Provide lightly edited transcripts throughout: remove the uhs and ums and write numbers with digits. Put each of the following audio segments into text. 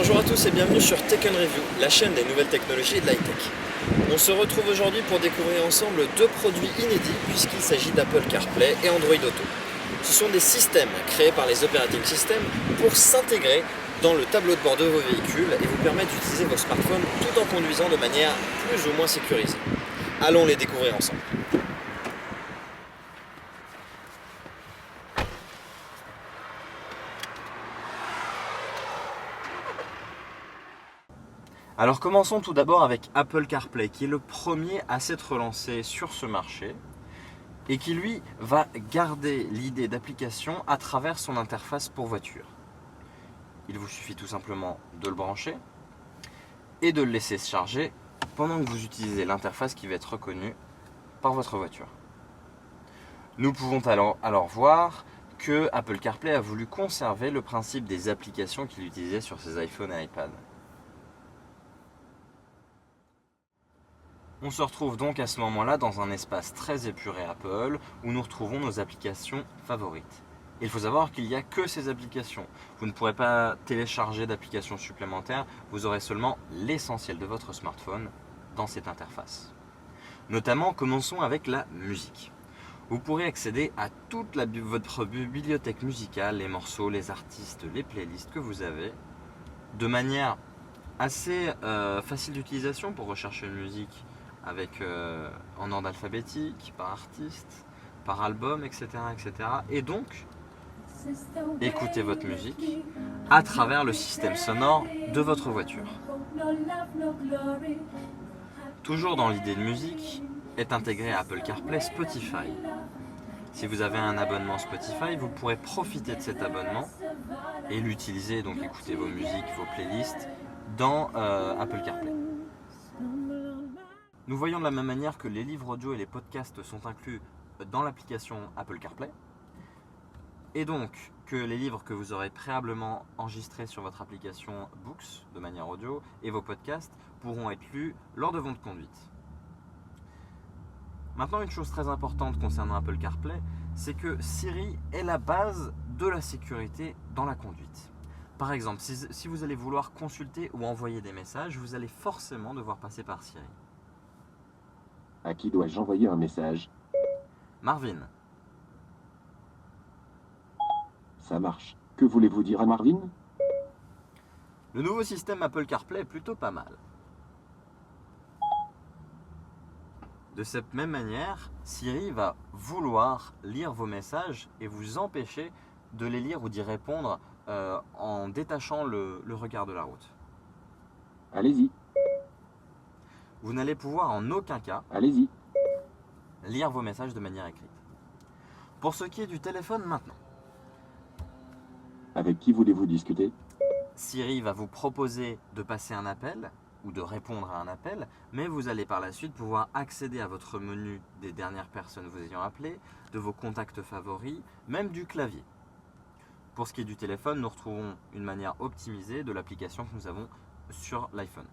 Bonjour à tous et bienvenue sur Tech & Review, la chaîne des nouvelles technologies et de l'high-tech. On se retrouve aujourd'hui pour découvrir ensemble deux produits inédits puisqu'il s'agit d'Apple CarPlay et Android Auto. Ce sont des systèmes créés par les operating systems pour s'intégrer dans le tableau de bord de vos véhicules et vous permettre d'utiliser vos smartphones tout en conduisant de manière plus ou moins sécurisée. Allons les découvrir ensemble. Alors commençons tout d'abord avec Apple CarPlay qui est le premier à s'être lancé sur ce marché et qui lui va garder l'idée d'application à travers son interface pour voiture. Il vous suffit tout simplement de le brancher et de le laisser se charger pendant que vous utilisez l'interface qui va être reconnue par votre voiture. Nous pouvons alors voir que Apple CarPlay a voulu conserver le principe des applications qu'il utilisait sur ses iPhones et iPads. On se retrouve donc à ce moment-là dans un espace très épuré Apple où nous retrouvons nos applications favorites. Il faut savoir qu'il n'y a que ces applications. Vous ne pourrez pas télécharger d'applications supplémentaires, vous aurez seulement l'essentiel de votre smartphone dans cette interface. Notamment, commençons avec la musique. Vous pourrez accéder à toute votre bibliothèque musicale, les morceaux, les artistes, les playlists que vous avez, de manière assez facile d'utilisation pour rechercher une musique en ordre alphabétique, par artiste, par album, etc., etc. Et donc, écoutez votre musique à travers le système sonore de votre voiture. Toujours dans l'idée de musique, est intégré à Apple CarPlay Spotify. Si vous avez un abonnement Spotify, vous pourrez profiter de cet abonnement et l'utiliser, donc écouter vos musiques, vos playlists dans Apple CarPlay. Nous voyons de la même manière que les livres audio et les podcasts sont inclus dans l'application Apple CarPlay et donc que les livres que vous aurez préalablement enregistrés sur votre application Books de manière audio et vos podcasts pourront être lus lors de votre conduite. Maintenant, une chose très importante concernant Apple CarPlay, c'est que Siri est la base de la sécurité dans la conduite. Par exemple, si vous allez vouloir consulter ou envoyer des messages, vous allez forcément devoir passer par Siri. À qui dois-je envoyer un message? Marvin. Ça marche. Que voulez-vous dire à Marvin? Le nouveau système Apple CarPlay est plutôt pas mal. De cette même manière, Siri va vouloir lire vos messages et vous empêcher de les lire ou d'y répondre en détachant le regard de la route. Allez-y. Vous n'allez pouvoir en aucun cas Allez-y. lire vos messages de manière écrite. Pour ce qui est du téléphone maintenant, Avec qui voulez-vous discuter? Siri va vous proposer de passer un appel ou de répondre à un appel, mais vous allez par la suite pouvoir accéder à votre menu des dernières personnes vous ayant appelé, de vos contacts favoris, même du clavier. Pour ce qui est du téléphone, nous retrouvons une manière optimisée de l'application que nous avons sur l'iPhone.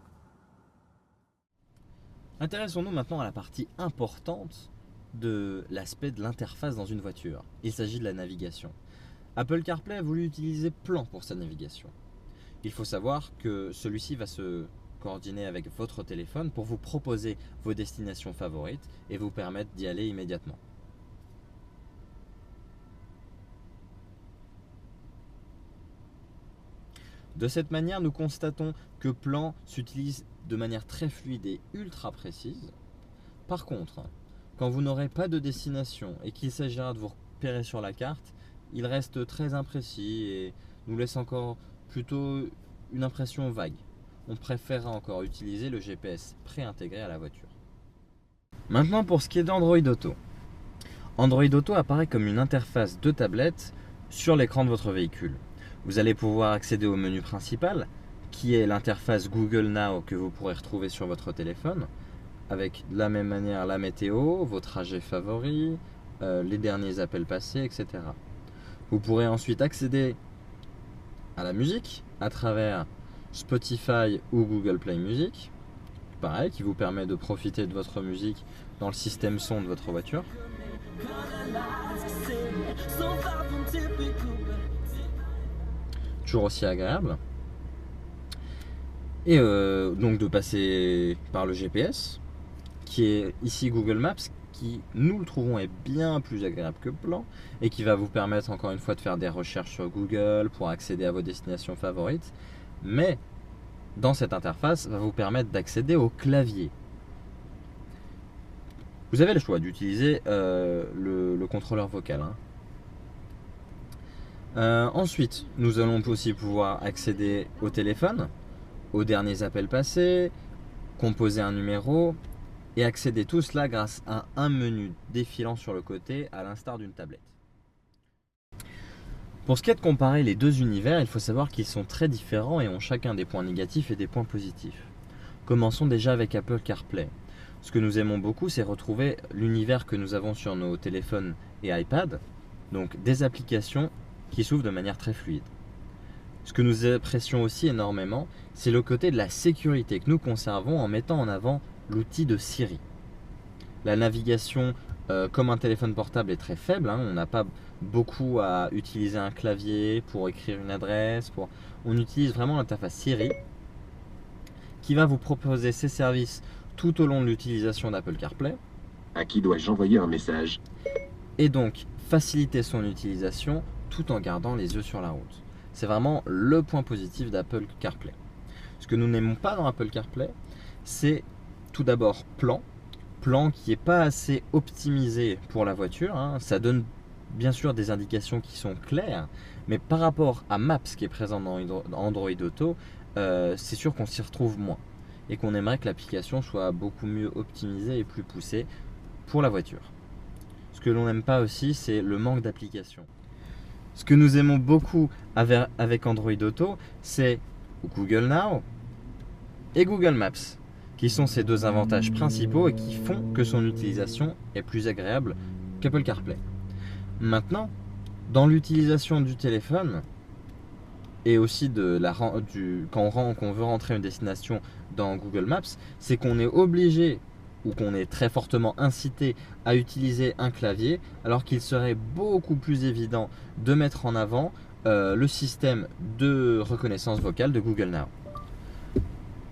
Intéressons-nous maintenant à la partie importante de l'aspect de l'interface dans une voiture. Il s'agit de la navigation. Apple CarPlay a voulu utiliser Plan pour sa navigation. Il faut savoir que celui-ci va se coordonner avec votre téléphone pour vous proposer vos destinations favorites et vous permettre d'y aller immédiatement. De cette manière, nous constatons que Plan s'utilise de manière très fluide et ultra précise. Par contre, quand vous n'aurez pas de destination et qu'il s'agira de vous repérer sur la carte, il reste très imprécis et nous laisse encore plutôt une impression vague. On préférera encore utiliser le GPS préintégré à la voiture. Maintenant pour ce qui est d'Android Auto. Android Auto apparaît comme une interface de tablette sur l'écran de votre véhicule. Vous allez pouvoir accéder au menu principal, qui est l'interface Google Now que vous pourrez retrouver sur votre téléphone, avec de la même manière la météo, vos trajets favoris, les derniers appels passés, etc. Vous pourrez ensuite accéder à la musique à travers Spotify ou Google Play Music, pareil, qui vous permet de profiter de votre musique dans le système son de votre voiture. Toujours aussi agréable. Et donc de passer par le GPS, qui est ici Google Maps, qui nous le trouvons est bien plus agréable que Plan et qui va vous permettre encore une fois de faire des recherches sur Google pour accéder à vos destinations favorites, mais dans cette interface va vous permettre d'accéder au clavier. Vous avez le choix d'utiliser le contrôleur vocal. Ensuite, nous allons aussi pouvoir accéder au téléphone, aux derniers appels passés, composer un numéro et accéder tout cela grâce à un menu défilant sur le côté à l'instar d'une tablette. Pour ce qui est de comparer les deux univers, il faut savoir qu'ils sont très différents et ont chacun des points négatifs et des points positifs. Commençons déjà avec Apple CarPlay. Ce que nous aimons beaucoup, c'est retrouver l'univers que nous avons sur nos téléphones et iPad, donc des applications qui s'ouvrent de manière très fluide. Ce que nous apprécions aussi énormément, c'est le côté de la sécurité que nous conservons en mettant en avant l'outil de Siri. La navigation comme un téléphone portable est très faible, on n'a pas beaucoup à utiliser un clavier pour écrire une adresse, on utilise vraiment l'interface Siri qui va vous proposer ses services tout au long de l'utilisation d'Apple CarPlay. À qui dois-je envoyer un message? Et donc faciliter son utilisation tout en gardant les yeux sur la route. C'est vraiment le point positif d'Apple CarPlay. Ce que nous n'aimons pas dans Apple CarPlay, c'est tout d'abord Plan qui n'est pas assez optimisé pour la voiture. Ça donne bien sûr des indications qui sont claires, mais par rapport à Maps qui est présent dans Android Auto, c'est sûr qu'on s'y retrouve moins et qu'on aimerait que l'application soit beaucoup mieux optimisée et plus poussée pour la voiture. Ce que l'on n'aime pas aussi, c'est le manque d'applications. Ce que nous aimons beaucoup avec Android Auto, c'est Google Now et Google Maps, qui sont ces deux avantages principaux et qui font que son utilisation est plus agréable qu'Apple CarPlay. Maintenant, dans l'utilisation du téléphone et aussi quand on veut rentrer une destination dans Google Maps, c'est qu'on est obligé ou qu'on est très fortement incité à utiliser un clavier, alors qu'il serait beaucoup plus évident de mettre en avant le système de reconnaissance vocale de Google Now.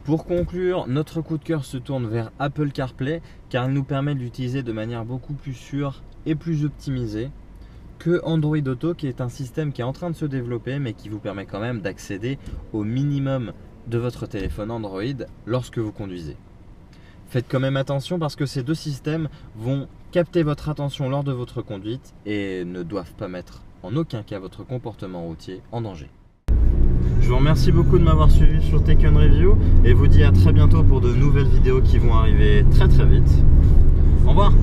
Pour conclure, notre coup de cœur se tourne vers Apple CarPlay car il nous permet de l'utiliser de manière beaucoup plus sûre et plus optimisée que Android Auto, qui est un système qui est en train de se développer mais qui vous permet quand même d'accéder au minimum de votre téléphone Android lorsque vous conduisez. Faites quand même attention parce que ces deux systèmes vont capter votre attention lors de votre conduite et ne doivent pas mettre en aucun cas votre comportement routier en danger. Je vous remercie beaucoup de m'avoir suivi sur Taken Review et vous dis à très bientôt pour de nouvelles vidéos qui vont arriver très vite. Au revoir.